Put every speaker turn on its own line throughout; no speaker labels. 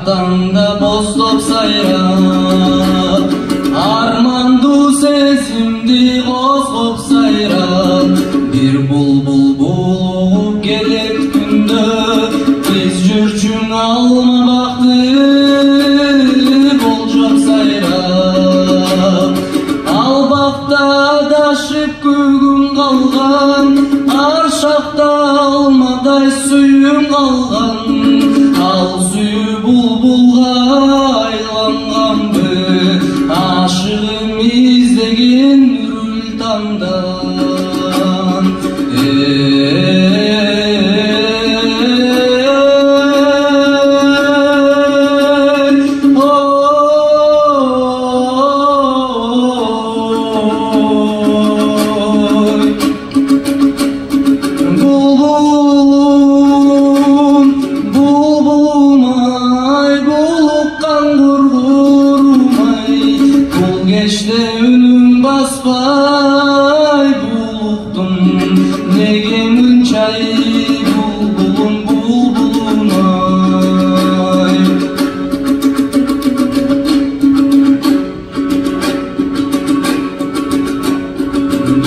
артаңда боздоп сайрап, армандуу сезимди козгоп сайрап, бир булбул булуп келет күндө, биз жүрчүң алма бакты болжоп сайрап. Ал бакта адашып көгүм калган, ар шакта алмадай сүйүм калган, ал сүйүү булбулга айланганбы, ашыгым издеген үрүл таңдан. Кеште үнүм баспай булуктум, неге мынчай булбулум булбулумай.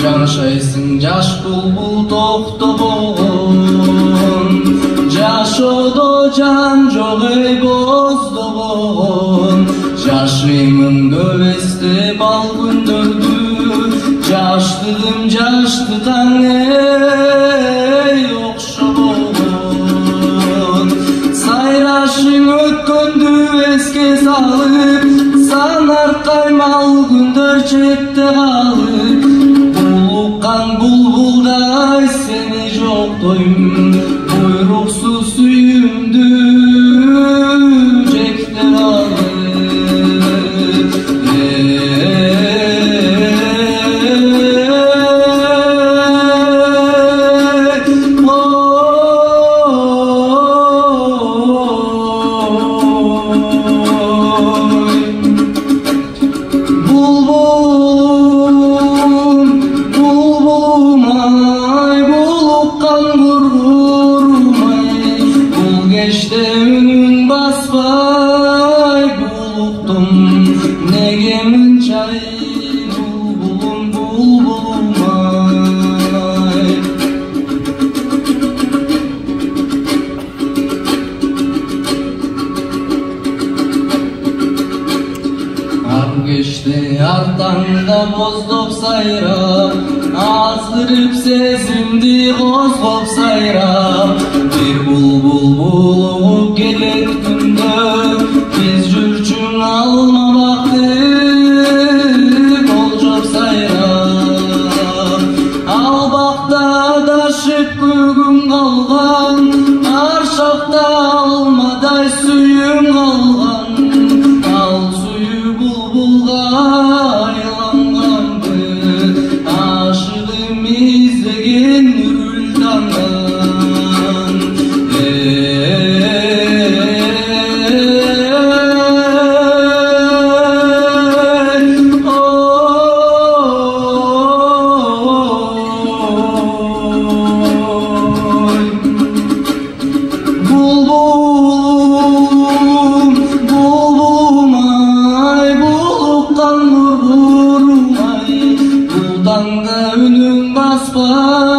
Жашайсың жаш булбул токтобогон, жашоодо жан жок эй боздобогон. Жашыймын көп эстеп ал күндөрдү, жаштыгым жашты таң эй окшобогон. Сайрашың өткөндү эске салып, санар каймал күндөр четте калып, булуккан булбулдай сени жоктойм, буйруксуз сүйүүмдү жектеп алып. Кеште үнүң баспай булуктум, неге мынчай булбулум булбулумай. Ар кеште артаңда боздоп сайрап, аздырып сезимди козгоп сайрап, бир булбул булуп келет күндө, биз жүрчүң алма бакты болжоп сайрап. Ал бакта адашып көгүм калган, ар шакта алмадай сүйүм калган, ал сүйүү булбулга айланганбы, ашыгым издеген үрүл таңдан. Таңда үнүң баспай